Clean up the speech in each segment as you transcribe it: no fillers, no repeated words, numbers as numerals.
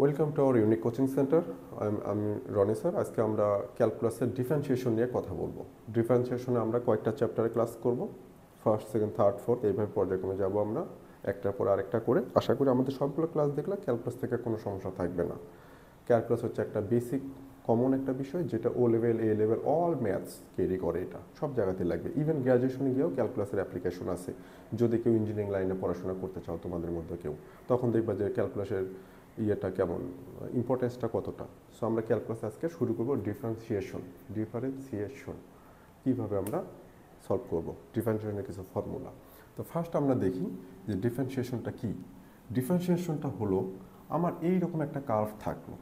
Welcome to our unique coaching centre. আমি Roni sir. আজকে আমরা ক্যালকুলাসের ডিফারেন্সিয়েশন নিয়ে কথা বলবো। ডিফারেন্সিয়েশনে আমরা কয়েকটা চ্যাপ্টারে ক্লাস করব, ফার্স্ট, সেকেন্ড, থার্ড, ফোর্থ, এইভাবে পর্যায়ক্রমে যাব আমরা একটার পর আরেকটা করে। আশা করি আমাদের সবগুলো ক্লাস দেখলে ক্যালকুলাস থেকে কোনো সমস্যা থাকবে না। ক্যালকুলাস হচ্ছে একটা বেসিক কমন একটা বিষয়, যেটা O level, A level, all maths carry করে। এটা সব জায়গাতে লাগবে। ইভেন গ্র্যাজুয়েশনে গিয়েও ক্যালকুলাসের অ্যাপ্লিকেশন আছে। যদি কেউ ইঞ্জিনিয়ারিং লাইনে পড়াশোনা করতে চাও তোমাদের মধ্যে কেউ, তখন দেখবা যে ক্যালকুলাসের ইয়েটা কেমন, ইম্পর্টেন্সটা কতটা। সো আমরা ক্যালকুলাস আজকে শুরু করব ডিফারেন্সিয়েশন। কীভাবে আমরা সলভ করব ডিফারেন্সিয়েশনের কিছু ফর্মুলা। তো ফার্স্ট আমরা দেখি যে ডিফারেন্সিয়েশনটা কী। ডিফারেন্সিয়েশনটা হলো আমার এইরকম একটা কার্ভ থাকলো,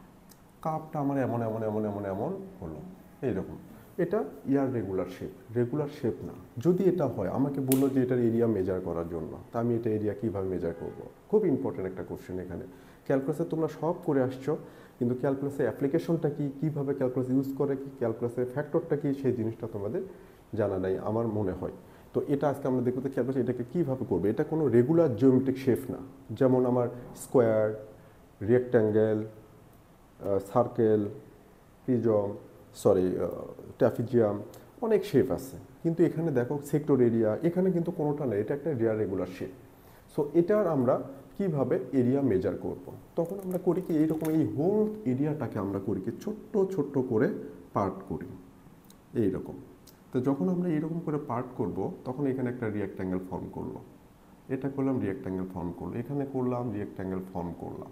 কার্ভটা আমার এমন এমন এমন এমন এমন হলো এইরকম। এটা রেগুলার শেপ না। যদি এটা হয়, আমাকে বললো যে এটার এরিয়া মেজার করার জন্য, তা আমি এটা এরিয়া কীভাবে মেজার করব? খুব ইম্পর্টেন্ট একটা কোশ্চেন এখানে। ক্যালকুলাসে তোমরা সব করে আসছো, কিন্তু ক্যালকুলাসের অ্যাপ্লিকেশনটা কী, কীভাবে ক্যালকুলাস ইউজ করে, কি ক্যালকুলাসের ফ্যাক্টরটা কী, সেই জিনিসটা তোমাদের জানা নাই আমার মনে হয়। তো এটা আজকে আমরা দেখবো যে ক্যালকুলাস এটাকে কীভাবে করবে। এটা কোনো রেগুলার জিওমেট্রিক শেপ না, যেমন আমার স্কোয়ার, রেক্ট্যাঙ্গেল, সার্কেল, ট্রাপিজিয়াম, অনেক শেপ আছে। কিন্তু এখানে দেখো সেক্টর এরিয়া, এখানে কিন্তু কোনোটা নেই। এটা একটা রেগুলার শেপ। সো এটার আমরা কিভাবে এরিয়া মেজার করব, তখন আমরা করি কি, এইরকম এই হোল এরিয়াটাকে আমরা করি কি ছোট্ট ছোট্ট করে পার্ট করি এইরকম। তো যখন আমরা এইরকম করে পার্ট করব, তখন এখানে একটা রিয়েক্ট্যাঙ্গেল ফর্ম করলো, এটা করলাম রিয়েক্ট্যাঙ্গেল ফর্ম করলো, এখানে করলাম রিয়েক্ট্যাঙ্গেল ফর্ম করলাম।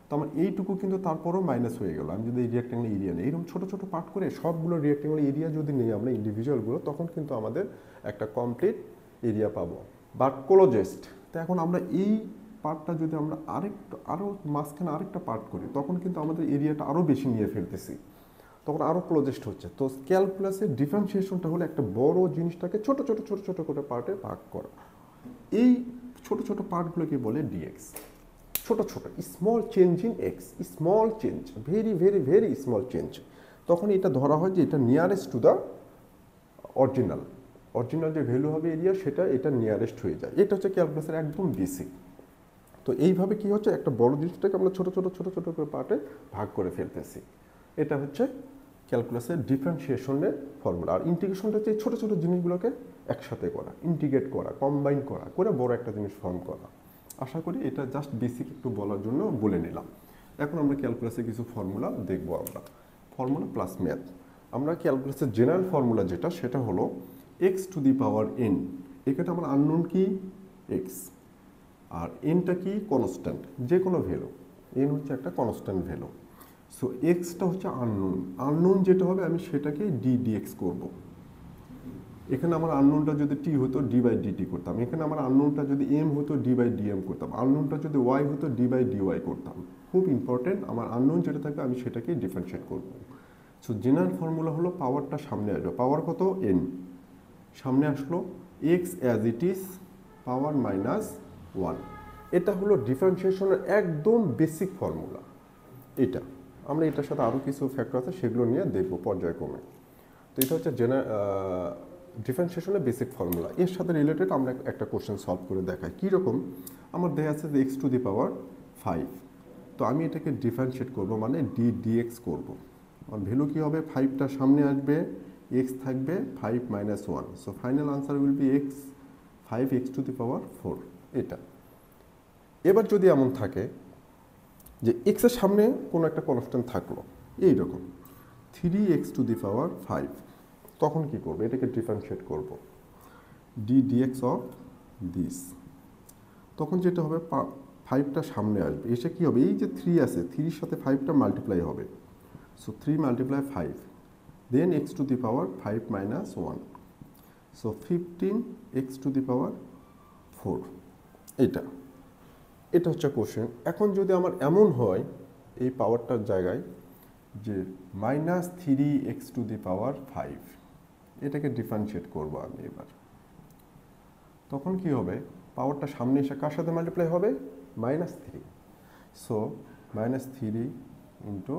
তো আমার এইটুকু কিন্তু তারপরও মাইনাস হয়ে গেল। আমি যদি এই রিয়েক্ট্যাঙ্গেল এরিয়া নেই, এরকম ছোটো ছোটো পার্ট করে সবগুলো রিয়েক্ট্যাঙ্গেল এরিয়া যদি নেই আমরা ইন্ডিভিজুয়ালগুলো, তখন কিন্তু আমাদের একটা কমপ্লিট এরিয়া পাবো, বাট ক্লোজেস্ট। তো এখন আমরা এই পার্টটা যদি আমরা আরও মাঝখানে আরেকটা পার্ট করি, তখন কিন্তু আমাদের এরিয়াটা আরও বেশি নিয়ে ফেলতেছি, তখন আরও ক্লোজেস্ট হচ্ছে। তো ক্যালকুলাসের ডিফারেন্সিয়েশনটা হলো একটা বড় জিনিসটাকে ছোটো ছোটো ছোটো ছোটো করে পার্টে ভাগ করা। এই ছোটো ছোটো পার্টগুলোকে বলে ডিএক্স। ছোটো ছোটো small change in x, small change, very very very small change. তখন এটা ধরা হয় যে এটা নিয়ারেস্ট টু দ্য অরিজিনাল যে ভ্যালু হবে এরিয়া, সেটা এটা নিয়ারেস্ট হয়ে যায়। এটা হচ্ছে ক্যালকুলাসের একদম বেসিক। তো এইভাবে কি হচ্ছে, একটা বড় জিনিসটাকে আমরা ছোটো ছোটো ছোটো ছোটো করে পার্টে ভাগ করে ফেলতেছি। এটা হচ্ছে ক্যালকুলাসের ডিফারেন্সিয়েশনের ফর্মুলা। আর ইন্টিগ্রেশনটা হচ্ছে এই ছোটো ছোটো জিনিসগুলোকে একসাথে করা, ইন্টিগ্রেট করা, কম্বাইন করে বড় একটা জিনিস ফর্ম করা। আশা করি এটা জাস্ট বেসিক একটু বলার জন্য বলে নিলাম। এখন আমরা ক্যালকুলাসে কিছু ফর্মুলা দেখবো। আমরা ফর্মুলা প্লাস ম্যাথ। আমরা ক্যালকুলাসের জেনারেল ফর্মুলা যেটা, সেটা হলো x to the power N. এখানে আমার আননোন কি এক্স, আর এনটা কি কনস্ট্যান্ট, যে কোনো ভ্যালু। এন হচ্ছে একটা কনস্ট্যান্ট ভ্যালু। সো এক্সটা হচ্ছে আননোন যেটা হবে আমি সেটাকে ডিএক্স করব। এখানে আমার আননোনটা যদি টি হতো ডি বাই ডিটি করতাম, এখানে আমার আননোনটা যদি এম হতো ডি বাই ডিএম করতাম, আননোনটা যদি ওয়াই হতো ডি বাই ডিওয়াই করতাম। খুব ইম্পর্টেন্ট, আমার আননোন যেটা থাকবে আমি সেটাকেই ডিফারেন্সিয়েট করব। সো জেনারেল ফর্মুলা হলো পাওয়ারটা সামনে আসবে, পাওয়ার কত এন, সামনে আসলো x as it is power minus one. এটা হলো ডিফারেন্সিয়েশনের একদম বেসিক ফর্মুলা। এটা আমরা এটার সাথে আরও কিছু ফ্যাক্টর আছে, সেগুলো নিয়ে দেখব পর্যায়ক্রমে। তো এটা হচ্ছে ডিফারেন্সিয়েশনের বেসিক ফর্মুলা। এর সাথে রিলেটেড আমরা একটা কোশ্চেন সলভ করে দেখাই। কীরকম, আমার দেয়া আছে যে এক্স টু দি পাওয়ার 5। তো আমি এটাকে ডিফারেন্সিয়েট করব, মানে ডিএক্স করব। আর ভ্যালু কী হবে, 5টা সামনে আসবে, এক্স থাকবে 5 minus 1। So final answer will be x 5 x to the power 4। এটা এবার যদি এমন থাকে যে এক্সের সামনে কোনো একটা কনস্ট্যান্ট থাকলো এইরকম 3x টু দি পাওয়ার 5, তখন কি করবো, এটাকে ডিফারেন্সিয়েট করব ডিএক্স অফ দিস। তখন যেটা হবে 5টা সামনে আসবে, এসে কি হবে, এই যে 3 আছে, 3-র সাথে 5টা মাল্টিপ্লাই হবে। So 3 multiply 5, then x to the power 5 minus 1। So 15x to the power 4। এটা হচ্ছে কোশ্চেন। এখন যদি আমার এমন হয় এই পাওয়ারটার জায়গায় যে -3x টু দি পাওয়ার 5, এটাকে ডিফারেন্সিয়েট করব আমি এবার। তখন কি হবে, পাওয়ারটা সামনে এসে কার সাথে মাল্টিপ্লাই হবে, -3। So -3 into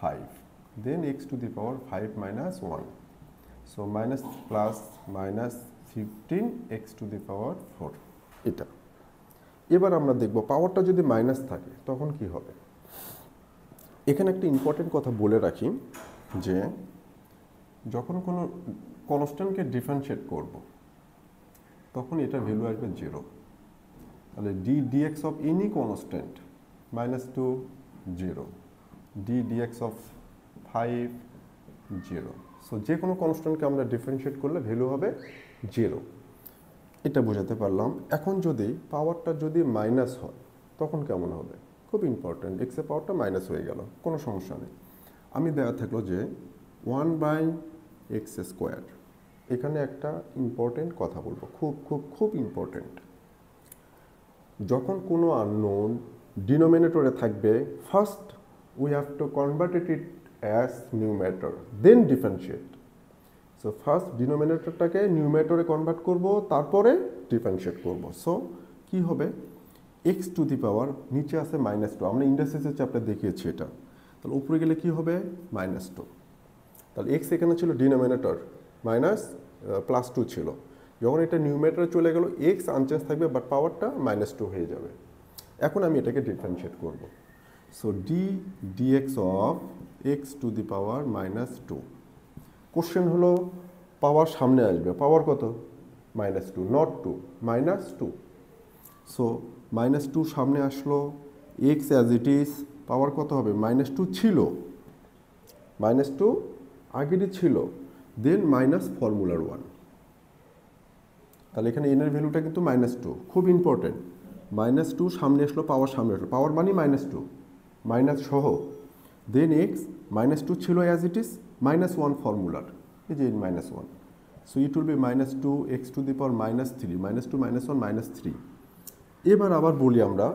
5, then x to the power 5 minus 1। So -15x to the power 4। এটা এবার আমরা দেখব পাওয়ারটা যদি মাইনাস থাকে তখন কি হবে। এখানে একটা ইম্পর্টেন্ট কথা বলে রাখি যে যখন কোনো কনস্ট্যান্টকে ডিফারেন্সিয়েট করব তখন এটা ভ্যালু আসবে 0। তাহলে d dx of any constant -2 0, d dx of 5 0। So যে কোনো কনস্ট্যান্টকে আমরা ডিফারেন্সিয়েট করলে ভ্যালু হবে 0। এটা বোঝাতে পারলাম। এখন যদি পাওয়ারটা যদি মাইনাস হয় তখন কেমন হবে? খুব ইম্পর্ট্যান্ট, এক্সের পাওয়ারটা মাইনাস হয়ে গেল, কোনো সমস্যা নেই। আমি দেওয়া থাকলো যে 1/x²। এখানে একটা ইম্পর্টেন্ট কথা বলবো, খুব খুব খুব ইম্পর্টেন্ট। যখন কোনো আননোন ডিনোমিনেটরে থাকবে, first we have to convert it as numerator, then differentiate. So first ডিনোমিনেটরটাকে নিউমেটরে কনভার্ট করব, তারপরে ডিফারেন্সিয়েট করব। সো কি হবে? x⁻, নিচে আছে -2, আমরা ইন্ডাসিসের চ্যাপ্টার দেখিয়েছি এটা। তাহলে উপরে গেলে কি হবে? -2। তাহলে x এখানে ছিল ডিনোমিনেটর, +2 ছিল। যখন এটা নিউমেটরে চলে গেল, x আনচেঞ্জ থাকবে, বাট পাওয়ারটা -2 হয়ে যাবে। এখন আমি এটাকে ডিফারেন্সিয়েট করব। So d dx of x⁻²। Question হলো পাওয়ার সামনে আসবে, পাওয়ার কত? -2, নট 2, -2। সো -2 সামনে আসলো, x অ্যাজ ইট ইজ, পাওয়ার কত হবে? -2 ছিল, -2 আগেরই ছিল, দেন মাইনাস ফর্মুলার 1। তাহলে এখানে এনের ভ্যালুটা কিন্তু -2, খুব ইম্পর্টেন্ট। -2 সামনে আসলো, পাওয়ার সামনে আসলো, পাওয়ার মানে -2, মাইনাস সহ, দেন এক্স, -2 ছিল অ্যাজ ইট ইজ, -1 ফর্মুলার, এই যে -1। So it will be -2 x⁻³ -3, -2 -1 -3। এবার আবার বলি আমরা,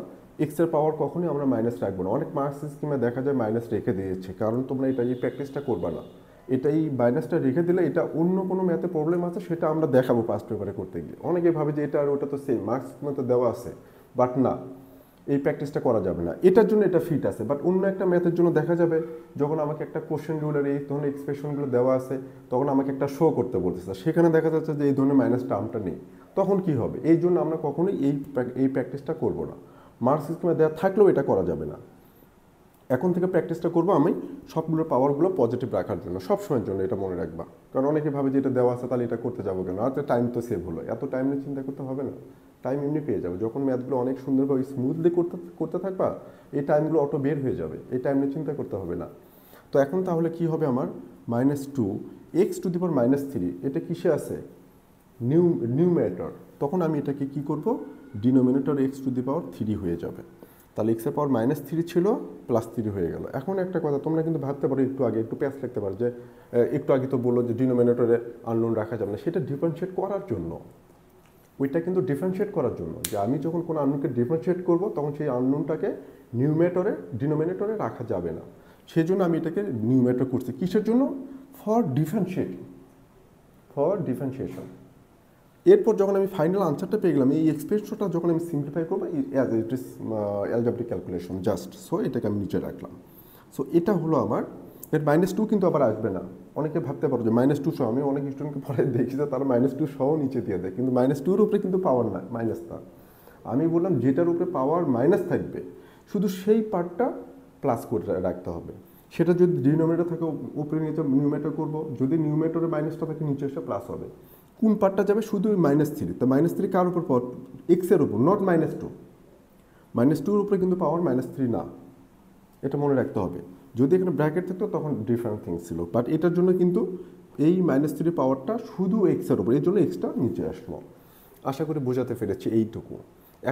এক্সের পাওয়ার কখনই আমরা মাইনাস রাখবো না। অনেক মার্কস স্কিমে দেখা যায় মাইনাস রেখে দিয়েছে, কারণ তোমরা এটা এই প্র্যাকটিসটা করবা না। এটা এই মাইনাসটা রেখে দিলে এটা অন্য কোনো ম্যাথে প্রবলেম আছে, সেটা আমরা দেখাবো পাস্ট পেপারে করতে গিয়ে। অনেকে ভাবে যে এটা আর ওটা তো সেম, মার্কস স্কিমে তো দেওয়া আছে, বাট না, এই প্র্যাকটিসটা করা যাবে না। এটার জন্য এটা ফিট আছে, বাট অন্য একটা ম্যাথের জন্য দেখা যাবে যখন আমাকে একটা কোশ্চেন রুলের এই ধরনের এক্সপ্রেশনগুলো দেওয়া আছে, তখন আমাকে একটা শো করতে বলতেছে, সেখানে দেখা যাচ্ছে যে এই ধরনের মাইনাস টার্মটা নেই, তখন কি হবে? এই জন্য আমরা কখনোই এই প্র্যাকটিসটা করবো না। মার্কস স্কিমে দেওয়া থাকলেও এটা করা যাবে না। এখন থেকে প্র্যাকটিসটা করবো আমি সবগুলো পাওয়ারগুলো পজিটিভ রাখার জন্য, সবসময়ের জন্য, এটা মনে রাখবা। কারণ অনেকে ভাবে যে এটা দেওয়া আছে তাহলে এটা করতে যাবো কেন, আর টাইম তো সেভ হলো, এত টাইম নিয়ে চিন্তা করতে হবে না, টাইম এমনি পেয়ে যাবে। যখন ম্যাথগুলো অনেক সুন্দরভাবে স্মুথলি করতে থাকবা, এই টাইমগুলো অটো বের হয়ে যাবে, এই টাইম নিয়ে চিন্তা করতে হবে না। তো এখন তাহলে কি হবে আমার? -2 x⁻³ এটা কিসে আছে? নিউমেটর। তখন আমি এটাকে কি করব? ডিনোমিনেটর x⁻³ হয়ে যাবে। তাহলে এক্সের পাওয়ার -3 ছিল, +3 হয়ে গেল। এখন একটা কথা তোমরা কিন্তু ভাবতে পারো, একটু আগে একটু প্যাচ লিখতে পারো যে একটু আগে তো বললো যে ডিনোমিনেটরে আননোন রাখা যাবে না, সেটা ডিফারেন্সিয়েট করার জন্য, ওইটা কিন্তু ডিফারেন্সিয়েট করার জন্য, যে আমি যখন কোনো আননোনকে ডিফারেন্সিয়েট করব তখন সেই আননোনটাকে ডিনোমিনেটরে রাখা যাবে না। সেই জন্য আমি এটাকে নিউমেটর করছি। কিসের জন্য? For differentiation. এরপর যখন আমি ফাইনাল আনসারটা পেয়ে গেলাম, এই এক্সপ্রেশনটা যখন আমি সিম্পলিফাই করবো, as it is algebraic calculation just, so এটাকে আমি নিচে রাখলাম। সো এটা হলো আমার, এর -2 কিন্তু আবার আসবে না। অনেকে ভাবতে পারো যে -2 সহ, আমি অনেক স্টুডেন্টকে পরে দেখি যে তারা -2 সহ নিচে দিয়ে দেয়, কিন্তু -2 এর উপরে কিন্তু পাওয়ার না, মাইনাস না। আমি বললাম যেটার উপরে পাওয়ার মাইনাস থাকবে শুধু সেই পার্টটা প্লাস করে রাখতে হবে। সেটা যদি ডিনোমিনেটর থাকে উপরে নিচে নিউমেটর করব, যদি নিউমেটরে মাইনাসটা থাকে নিচে এসে প্লাস হবে। কোন পার্টটা যাবে? শুধু -3। তো -3 কার উপর পাওয়ার? এক্সের উপর, নট -2। -2 এর উপরে কিন্তু পাওয়ার -3 না, এটা মনে রাখতে হবে। যদি এখানে ব্র্যাকেট থাকতো তখন ডিফারেন্ট থিংস ছিল, বাট এটার জন্য কিন্তু এই -3 পাওয়ারটা শুধু এক্সের উপর, এই জন্য এক্সটা নিচে আসলো। আশা করি বোঝাতে পেরেছি এইটুকু।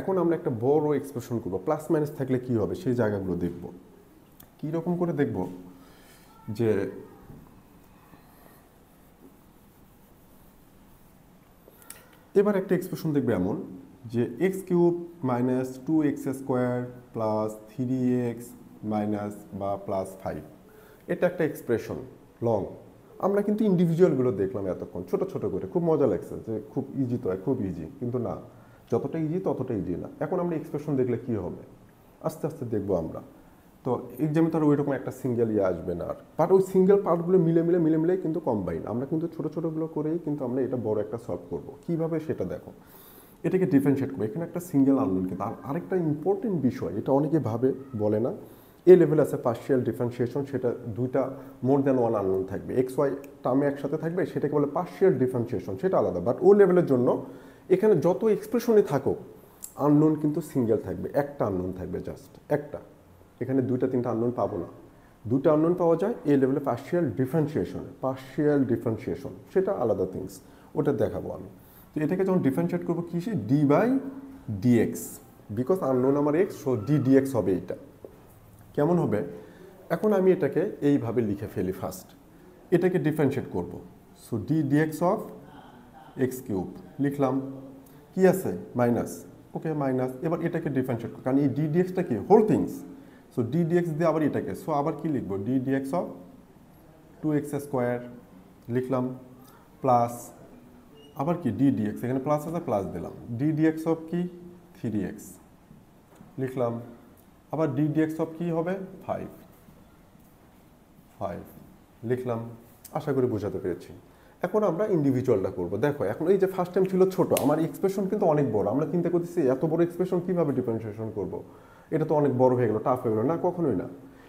এখন আমরা একটা বড় এক্সপ্রেশন করবো, প্লাস মাইনাস থাকলে কি হবে সেই জায়গাগুলো দেখব। কীরকম করে দেখব? যে এবার একটা এক্সপ্রেশন দেখবে এমন যে x³ - 2x² + 3x বা +5, এটা একটা এক্সপ্রেশন লং। আমরা কিন্তু ইন্ডিভিজুয়ালগুলো দেখলাম এতক্ষণ ছোট ছোট করে, খুব মজা লাগছে যে খুব ইজি, তো খুব ইজি, কিন্তু না, যতটা ইজি ততটা ইজি না। এখন আমরা এক্সপ্রেশন দেখলে কি হবে আস্তে আস্তে দেখবো আমরা। তো এক্সামে তার ওইরকম একটা সিঙ্গেল আসবে না, আর বাট ওই সিঙ্গেল পার্টগুলো মিলে কিন্তু কম্বাইন, আমরা কিন্তু ছোটো ছোটোগুলো করেই কিন্তু আমরা এটা বড় একটা সলভ করবো। কীভাবে সেটা দেখো, এটাকে ডিফারেন্সিয়েট করবো। এখানে একটা সিঙ্গেল আননোন, কিন্তু আরেকটা ইম্পর্টেন্ট বিষয়, এটা অনেকে ভাবে বলে না, এ লেভেল আছে পার্শিয়াল ডিফারেন্সিয়েশন, সেটা দুইটা মোর দ্যান ওয়ান আননোন থাকবে, এক্স ওয়াই টার্মে একসাথে থাকবে, সেটাকে বলে পার্শিয়াল ডিফারেন্সিয়েশন, সেটা আলাদা। বাট ও লেভেলের জন্য এখানে যত এক্সপ্রেশনই থাকুক আননোন কিন্তু সিঙ্গেল থাকবে, একটা আননোন থাকবে, জাস্ট একটা। এখানে দুইটা তিনটা আননোন পাবো না, দুটো আননোন পাওয়া যায় এ লেভেলে পার্শিয়াল ডিফারেন্সিয়েশন, সেটা আলাদা থিংস, ওটা দেখাবো আমি। তো এটাকে যখন ডিফারেন্সিয়েট করবো কিসে, d by dx, because unknown আমার এক্স, সো ডি ডিএক্স হবে এইটা। কেমন হবে, এখন আমি এটাকে এইভাবে লিখে ফেলি ফার্স্ট, এটাকে ডিফারেন্সিয়েট করব, so d dx of x cube লিখলাম, কি আছে মাইনাস, ওকে মাইনাস। এবার এটাকে ডিফারেন্সিয়েট করব, কারণ এই ডি ডিএক্সটা কি whole things, so d dx দিয়ে আবার এটাকে, সো আবার কি লিখবো, d dx of 2x square লিখলাম, প্লাস আবার কি ডি ডিএক্স, এখানে প্লাস আছে প্লাস দিলাম, ডি ডিএক্স অফ কি 3x লিখলাম, আবার ডি ডিএক্স অফ কি হবে 5 লিখলাম। আশা করি বোঝাতে পেরেছি। এখন আমরা ইন্ডিভিজুয়ালটা করব। দেখো এখন এই যে ফার্স্ট টাইম ছিল ছোট, আমার এক্সপ্রেশন কিন্তু অনেক বড়, আমরা চিন্তা করতেছি এত বড় এক্সপ্রেশন কিভাবে ডিফারেন্সিয়েশন করব, এটা তো অনেক বড় হয়ে গেল, টাফ হয়ে গেল, না কখনোই না।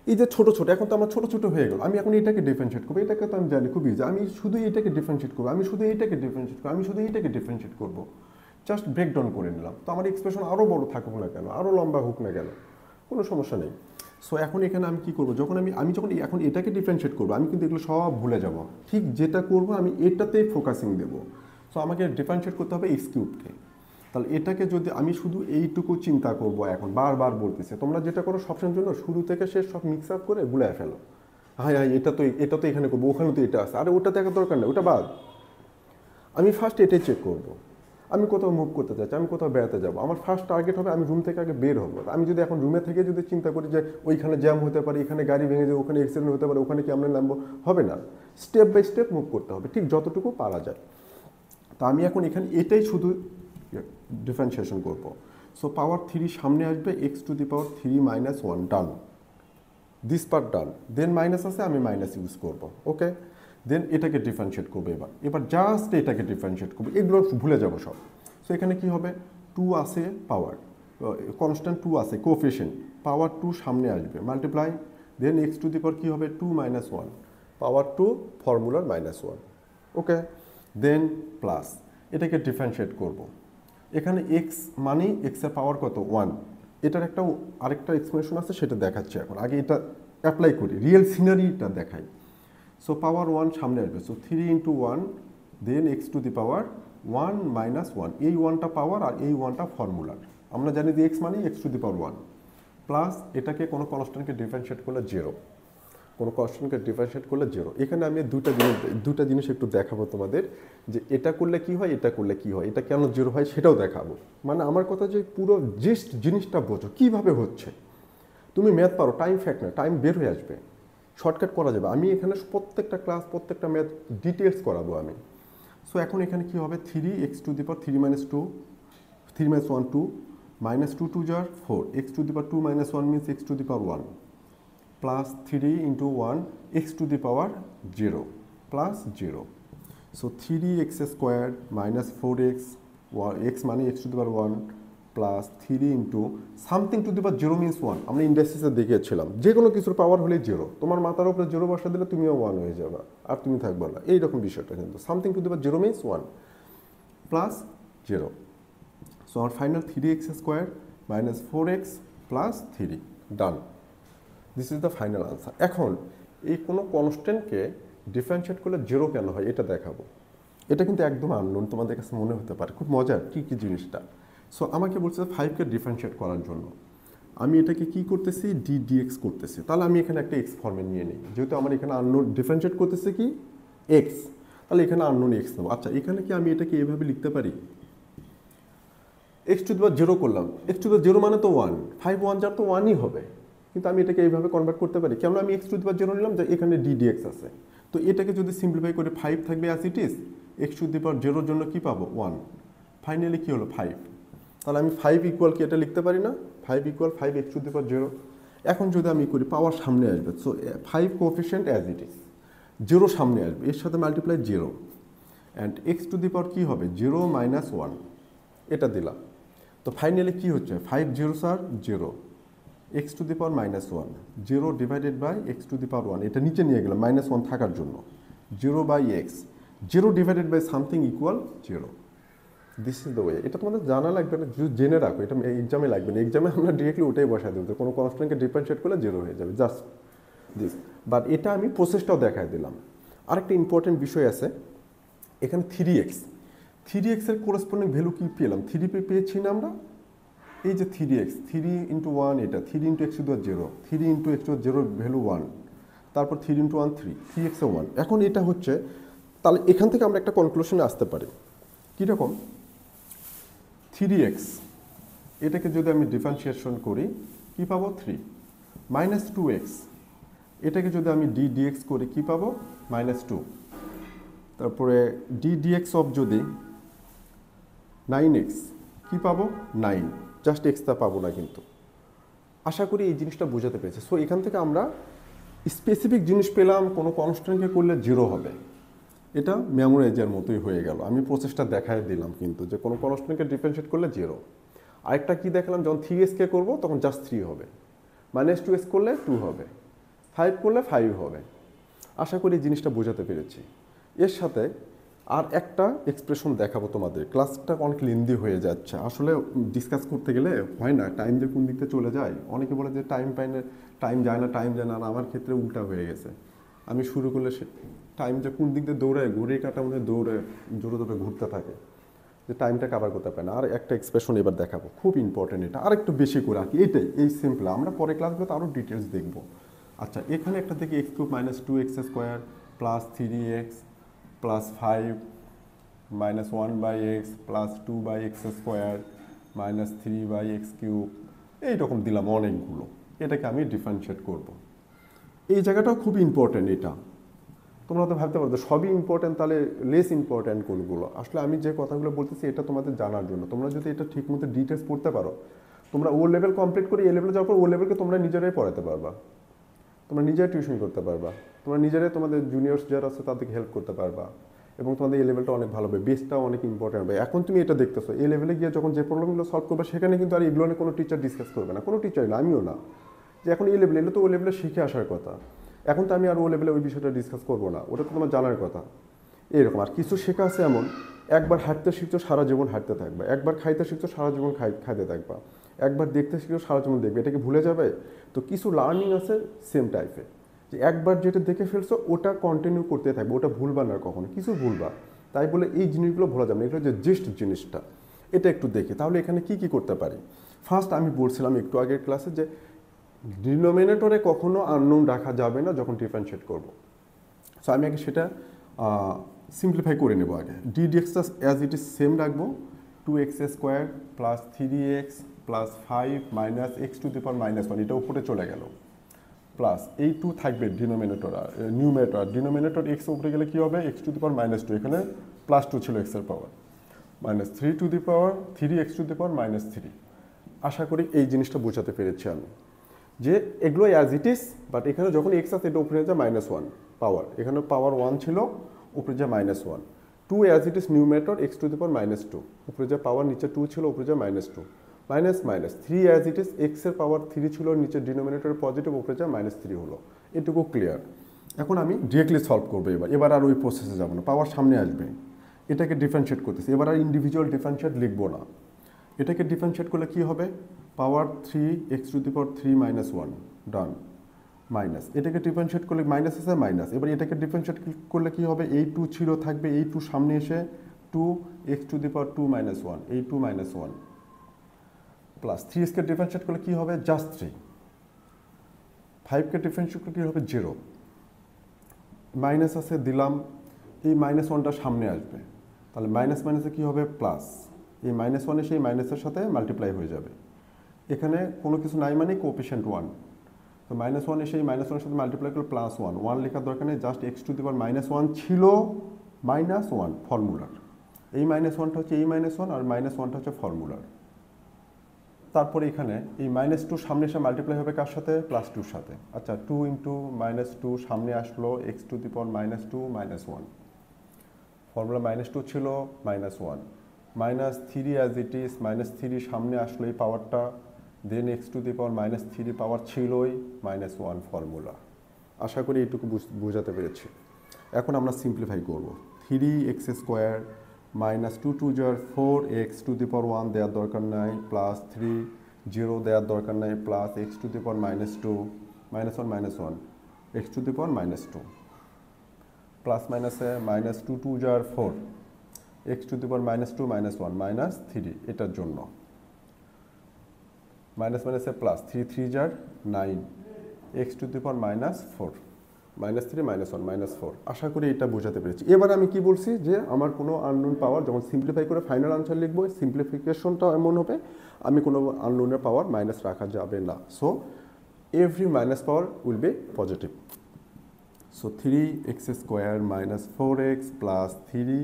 এই যে ছোট ছোট, এখন তো আমার ছোট ছোট হয়ে গেল, আমি এখন এটাকে ডিফারেন্সিয়েট করবো, এটাকে তো আমি জানি খুব ইজি, আমি শুধু এইটাকে ডিফারেন্সিয়েট করবো, আমি শুধু এইটাকে ডিফারেন্সিয়েট করবো, আমি শুধু এইটাকে ডিফারেন্সিয়েট করবো, জাস্ট ব্রেকডাউন করে নিলাম। তো আমার এক্সপ্রেশন আরও বড় থাকুক না কেন, আরও লম্বা হোক না কেন, কোনো সমস্যা নেই। সো এখন এখানে আমি কি করবো, যখন আমি যখন এখন এটাকে ডিফারেন্সিয়েট করবো, আমি কিন্তু এগুলো সব ভুলে যাব, ঠিক যেটা করবো আমি এটাতেই ফোকাসিং দেবো। সো আমাকে ডিফারেন্সিয়েট করতে হবে এক্স কিউবকে। তাহলে এটাকে যদি আমি শুধু এইটুকু চিন্তা করবো, এখন বারবার বলতেছে, তোমরা যেটা করো সবসময়ের জন্য শুরু থেকে শেষ সব মিক্স আপ করে গুলায় ফেলো, হ্যাঁ হ্যাঁ এটা তো এখানে করবো, ওখানে তো এটা আছে, আরে ওটা দেখার দরকার নেই, ওটা বাদ। আমি ফার্স্ট এটাই চেক করবো, আমি কোথাও মুভ করতে চাচ্ছি, আমি কোথাও বেড়াতে যাবো, আমার ফার্স্ট টার্গেট হবে আমি রুম থেকে আগে বের হবো। আমি যদি এখন রুমে থেকে যদি চিন্তা করি যে ওইখানে জ্যাম হতে পারে, এখানে গাড়ি ভেঙে যাবে, ওখানে অ্যাক্সিডেন্ট হতে পারে, ওখানে কি আমরা নামবো, হবে না। স্টেপ বাই স্টেপ মুভ করতে হবে, ঠিক যতটুকু পারা যায়। তা আমি এখন এখানে এটাই শুধু ডিফারেন্সিয়েশন করবো। সো পাওয়ার 3 সামনে আসবে, x to the power 3 minus 1, done, this part done. Then minus আছে, আমি মাইনাস ইউজ করবো, ওকে। দেন এটাকে ডিফারেন্সিয়েট করবো, এবার জাস্ট এটাকে ডিফারেন্সিয়েট করবো, এগুলো ভুলে যাবো সব। সো এখানে কি হবে, 2 আছে পাওয়ার কনস্ট্যান্ট, 2 আছে কোএফিশিয়েন্ট, পাওয়ার 2 সামনে আসবে, multiply, then x to the power কী হবে 2 মাইনাস 1, পাওয়ার 2 ফর্মুলার -1, ওকে। দেন প্লাস এটাকে ডিফারেন্সিয়েট করব, এখানে এক্স মানে এক্সের পাওয়ার কত 1, এটার আরেকটা এক্সপ্রেশন আছে, সেটা দেখাচ্ছি এখন, আগে এটা অ্যাপ্লাই করি, রিয়েল সিনারিটা দেখাই। সো পাওয়ার 1 সামনে আসবে, so 3 into 1, then x to the power 1 minus 1, এই 1টা পাওয়ার আর এই 1টা ফর্মুলার, আমরা জানি যে এক্স মানে x to the power 1, plus এটাকে কোনো কনস্ট্যান্টকে ডিফারেন্সিয়েট করলে 0, কোনো কনস্ট্যান্টকে ডিফারেন্সিয়েট করলে 0। এখানে আমি দুটা জিনিস একটু দেখাবো তোমাদের, যে এটা করলে কি হয়, এটা করলে কি হয়, এটা কেন 0 হয় সেটাও দেখাবো। মানে আমার কথা যে পুরো জিস্ট জিনিসটা বোঝো কীভাবে হচ্ছে। তুমি ম্যাথ পারো, টাইম ফ্যাক্ট না, টাইম বের হয়ে আসবে, শর্টকাট করা যাবে। আমি এখানে প্রত্যেকটা ক্লাস প্রত্যেকটা ম্যাথ ডিটেলস করাবো আমি। সো এখন এখানে কি হবে, 3 x to the power 3 minus 2, 3 minus 1 2, minus 2 2 jar 4, x to the power 2 minus 1 means x to the power 1, plus 3 into 1 x to the power 0 plus 0। So 3x square minus 4x, x মানে x to the power 1, plus 3 into something to the power 0 means 1, আমরা ইন্ডাস্ট্রিসে দেখিয়েছিলাম যে কোনো কিছুর পাওয়ার হলে 0, তোমার মাথার উপরে 0 বসা দিলে তুমিও 1 হয়ে যাবে, আর তুমি থাকবে না, এইরকম বিষয়টা। কিন্তু something to the power 0 means 1 plus 0। So আমার final 3x square minus 4x plus 3, done, this is the final answer. এখন এই কোনো কনস্ট্যান্টকে ডিফারেন্সিয়েট করলে 0 কেন হয় এটা দেখাবো। এটা কিন্তু একদম আননোন, তোমাদের কাছে মনে হতে পারে খুব মজার কী জিনিসটা। সো আমাকে বলছে 5কে ডিফারেন্সিয়েট করার জন্য আমি এটাকে কি করতেছি, ডি ডিএক্স করতেছি। তাহলে আমি এখানে একটা এক্স ফর্মে নিয়ে নিই, যেহেতু আমার এখানে আননোন ডিফারেন্সিয়েট করতেছে কি এক্স, তাহলে এখানে আননোন এক্স নেবো। আচ্ছা এখানে কি আমি এটাকে এভাবে লিখতে পারি, এক্স টু দি পাওয়ার 0 করলাম, এক্স টু দি পাওয়ার 0 মানে তো 1, 5 1 jar তো 1ই হবে, কিন্তু আমি এটাকে এইভাবে কনভার্ট করতে পারি। কেমন, আমি এক্স টু দি পাওয়ার 0 নিলাম, যে এখানে ডি ডিএক্স আছে, তো এটাকে যদি সিম্পলিফাই করে 5 থাকবে as it is, x to the power 0 জন্য কি পাবো 1, ফাইনালি কি হলো 5। তাহলে আমি 5 ইকুয়াল কি এটা লিখতে পারি না, 5 equal 5 x to the power 0। এখন যদি আমি করি পাওয়ার সামনে আসবে, so 5 coefficient as it is, 0 সামনে আসবে, এর সাথে multiply 0, and x to the power কী হবে 0 মাইনাস 1, এটা দিলাম। তো ফাইনালি কী হচ্ছে 5 0 sir 0, x to the power minus one, 0 divided by x to the power one, এটা নিচে নিয়ে গেলাম মাইনাস ওয়ান থাকার জন্য, 0 by x, 0 divided by something equal 0। This is the way. এটা তোমাদের জানা লাগবে না, যদি জেনে রাখো, এটা এক্সামে লাগবে না। এক্সামে আমরা ডিরেক্টলি ওটাই বসাই দেবো, কোনো কনস্ট্যান্টকে ডিফারেন্সিয়েট করলে 0 হয়ে যাবে, জাস্ট দিস। বাট এটা আমি প্রসেসটাও দেখাই দিলাম। আরেকটা ইম্পর্টেন্ট বিষয় আছে এখানে, 3x, 3x এর কোরেসপন্ডিং ভ্যালু কি পেলাম, 3 পেয়েছি না আমরা, এই যে 3x, 3 ইন্টু 1, এটা 3 into x to the power 0, 3 into x to the power 0 value 1, তারপর 3 ইন্টু 1 3, 3x এ 1। এখন এটা হচ্ছে, তাহলে এখান থেকে আমরা একটা কনক্লুশনে আসতে পারি, কীরকম, 3x এটাকে যদি আমি ডিফারেন্সিয়েশন করি কি পাবো 3, মাইনাস 2x এটাকে যদি আমি dx করি কি পাবো মাইনাস 2, তারপরে dx অফ যদি 9x কি পাবো 9, জাস্ট এক্সটা পাবো না কিন্তু। আশা করি এই জিনিসটা বোঝাতে পেরেছে। সো এখান থেকে আমরা স্পেসিফিক জিনিস পেলাম, কোনো কনস্ট্যান্টকে করলে 0 হবে, এটা মেমোরাইজের মতোই হয়ে গেল। আমি প্রসেসটা দেখাই দিলাম কিন্তু, যে কোনো কনস্ট্যান্টকে ডিফারেন্সিয়েট করলে 0। আরেকটা কি দেখালাম, যখন 3xকে করবো তখন জাস্ট 3 হবে, মাইনাস 2x করলে 2 হবে, 5 করলে 5 হবে। আশা করি এই জিনিসটা বোঝাতে পেরেছি। এর সাথে আর একটা এক্সপ্রেশন দেখাবো তোমাদের, ক্লাসটা অনেক লেন্দি হয়ে যাচ্ছে, আসলে ডিসকাস করতে গেলে হয় না, টাইম যে কোন দিকতে চলে যায়। অনেকে বলে যে টাইম পাই না, টাইম যায় না, টাইম যায় না, আর আমার ক্ষেত্রে উল্টা হয়ে গেছে। আমি শুরু করলে সে টাইম যে কোন দিক দিয়ে দৌড়ায়, ঘুরিয়ে কাটা মনে দৌড়ে জোরে জোরে ঘুরতে থাকে, যে টাইমটা কাভার করতে পারে না। আর একটা এক্সপ্রেশন এবার দেখাবো, খুব ইম্পর্টেন্ট, এটা আর একটু বেশি করে আর কি, এটাই এই সিম্পল, আমরা পরে ক্লাসগুলোতে আরও ডিটেলস দেখবো। আচ্ছা, এখানে একটা থেকে x cube minus 2x square plus 3x plus 5 minus 1 by x plus 2 by x square minus 3 by x cube, এইরকম দিলাম অনেকগুলো, এটাকে আমি ডিফারেন্সিয়েট করব। এই জায়গাটাও খুব ইম্পর্টেন্ট। এটা তোমরা তো ভাবতে পারো সবই ইম্পর্টেন্ট, তাহলে লেস ইম্পর্টেন্ট কোনগুলো। আসলে আমি যে কথাগুলো বলতেছি এটা তোমাদের জানার জন্য। তোমরা যদি এটা ঠিক মতো ডিটেলস পড়তে পারো, তোমরা ও লেভেল কমপ্লিট করে এ লেভেলে যাওয়ার পর ও লেভেলকে তোমরা নিজেরাই পড়াতে পারবা, তোমরা নিজেরাই টিউশন করতে পারবা, তোমরা নিজেরাই তোমাদের জুনিয়র্স যারা আছে তাদেরকে হেল্প করতে পারবা, এবং তোমাদের এই লেভেলটা অনেক ভালো হবে, বেসটাও অনেক ইম্পর্টেন্ট হবে। এখন তুমি এটা দেখতেছো, এই লেভেলে গিয়ে যখন যে প্রবলেমগুলো সলভ করবে সেখানে কিন্তু আর এগুলো নিয়ে কোনো টিচার ডিসকাস করবে না, কোনো টিচারই না, আমিও না, যে এখন এই লেভেলে এলে তো ও লেভেলে শিখে আসার কথা, এখন তো আমি আর ও লেভেলে ওই বিষয়টা ডিসকাস করবো না, ওটা তো তোমার জানার কথা। এরকম আর কিছু শেখা আছে এমন, একবার হাঁটতে শিখছো সারা জীবন হাঁটতে থাকবে, একবার খাইতে শিখছো সারা জীবন খাইতে থাকবা, একবার দেখতে শিখছো সারা জীবন দেখবে, এটাকে ভুলে যাবে? তো কিছু লার্নিং আছে সেম টাইপের, যে একবার যেটা দেখে ফেলছো ওটা কন্টিনিউ করতে থাকবে, ওটা ভুলবা না কখনো, কিছু ভুলবা, তাই বলে এই জিনিসগুলো ভোলা যাবে না। এগুলো যে জিস্ট জিনিসটা, এটা একটু দেখি তাহলে এখানে কি কি করতে পারি। ফার্স্ট আমি বলছিলাম একটু আগের ক্লাসে যে ডিনোমিনেটরে কখনো আননোন রাখা যাবে না যখন ডিফারেন্সিয়েট করব। সো আমি আগে সেটা সিম্পলিফাই করে নেব। আগে ডিডিএক্সটা অ্যাজ ইট ইজ সেম রাখবো, 2x square plus 3x plus 5 minus x to the power minus 1, এটা উপরে চলে গেল, প্লাস এই 2 থাকবে ডিনোমিনেটর, আর নিউমিনেটর, ডিনোমিনেটর এক্স উপরে গেলে কী হবে x to the power minus 2, এখানে প্লাস 2 ছিল এক্সের power, minus 3 to the power 3x to the power minus 3। আশা করি এই জিনিসটা বোঝাতে পেরেছি আমি, যে এগুলো অ্যাজ ইট ইজ, বাট এখানে যখন এক্স আছে এটা উপরে যায় মাইনাস 1 পাওয়ার, এখানে পাওয়ার 1 ছিল, উপরে যায় minus 1, 2 as it is numerator x to the power minus 2, উপরে যায় পাওয়ার, নিচে 2 ছিল, উপরে যায় minus 2, minus minus 3 as it is এক্সের পাওয়ার 3 ছিল, নিচে ডিনোমিনেটর পজিটিভ, উপরে যায় মাইনাস 3 হলো, এটুকু ক্লিয়ার। এখন আমি ডিরেক্টলি সলভ করবো, এবার আর ওই প্রসেসে যাবো না, পাওয়ার সামনে আসবে, এটাকে ডিফারেন্সিয়েট করতেছি, এবার আর ইন্ডিভিজুয়াল ডিফারেন্সিয়েট লিখবো না। এটাকে ডিফারেন্সিয়েট করলে কী হবে, পাওয়ার 3x to the power 3 minus 1, done, minus, এটাকে ডিফারেন্সিয়েট করলে মাইনাস আছে মাইনাস, এবার এটাকে ডিফারেন্সিয়েট করলে কী হবে, এই 2 ছিল থাকবে, এই 2 সামনে এসে 2x two the power 2 minus 1, এই 2 মাইনাস 1 প্লাস 3xকে ডিফারেন্সিয়েট করলে কী হবে জাস্ট 3, 5কে ডিফারেন্সিয়েট করলে কী হবে 0, মাইনাস আছে দিলাম, এই মাইনাস 1টা সামনে আসবে, তাহলে মাইনাস মাইনাসে কী হবে প্লাস, এই মাইনাস 1 এসে এই মাইনাসের সাথে মাল্টিপ্লাই হয়ে যাবে, এখানে কোনো কিছু নাই মানে কোএফিশিয়েন্ট 1, তো মাইনাস 1 এসে এই মাইনাস 1 এর সাথে মাল্টিপ্লাই করলে প্লাস 1, 1 লেখার দরকার নেই, just x to the power minus 1 ছিল মাইনাস 1 ফর্মুলার, এই মাইনাস 1টা হচ্ছে এই মাইনাস 1, আর মাইনাস 1টা হচ্ছে ফর্মুলার। তারপরে এখানে এই মাইনাস 2 সামনে এসে মাল্টিপ্লাই হবে কার সাথে, প্লাস 2 এর সাথে, আচ্ছা 2 ইন্টু মাইনাস 2 সামনে আসলো x to the power minus 2 minus 1, formula minus 2 ছিল minus 1, minus 3 as it is, minus 3 সামনে আসলো এই পাওয়ারটা, then x to the power minus three power ছিলই -1 ফর্মুলা। আশা করি এইটুকু বোঝাতে পেরেছি। এখন আমরা সিম্পলিফাই করব। 3x² -2 2 jar 4x two the power 1 দেওয়ার দরকার নাই, প্লাস 3 0 দেওয়ার দরকার নাই, plus x to the power -2 -1 x to the power -2 plus মাইনাসে -2 2 jar 4 x to the power -2 -1 -3 এটার জন্য মাইনাস মাইনাসে plus 3 3 jar 9 x to the power -4 -3 -1 -4। আশা করি এটা বোঝাতে পেরেছি। এবার আমি কি বলছি যে আমার কোনো আননোন পাওয়ার যখন সিম্পলিফাই করে ফাইনাল আনসার লিখবো, সিম্পলিফিকেশনটা এমন হবে আমি কোনো আননোনের পাওয়ার মাইনাস রাখা যাবে না। So every minus power will be positive. So 3x² -4x plus 3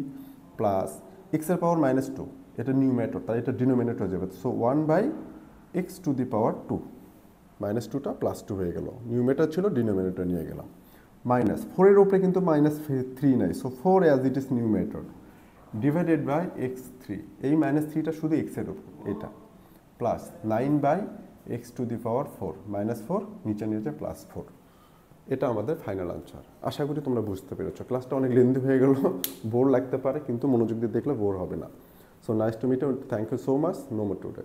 plus এক্সের পাওয়ার -2, এটা নিউমেটর, তাই এটা ডিনোমিনেটর যাবে। So 1/x two the power 2, -2টা +2 হয়ে গেল, নিউমেটর ছিল ডিনোমিনেটর নিয়ে গেলাম। মাইনাস 4-এর উপরে কিন্তু -3 নাই, so 4 as it is numerator divided by x3, এই -3টা শুধু এক্সের উপর, এটা plus 9/x two the power 4 -4 নিচে নিচে +4। এটা আমাদের ফাইনাল আনসার। আশা করি তোমরা বুঝতে পেরেছো। ক্লাসটা অনেক লেন্দি হয়ে গেল, বোর লাগতে পারে, কিন্তু মনোযোগ দিয়ে দেখলে বোর হবে না। So nice to meet you, thank you so much, no more today.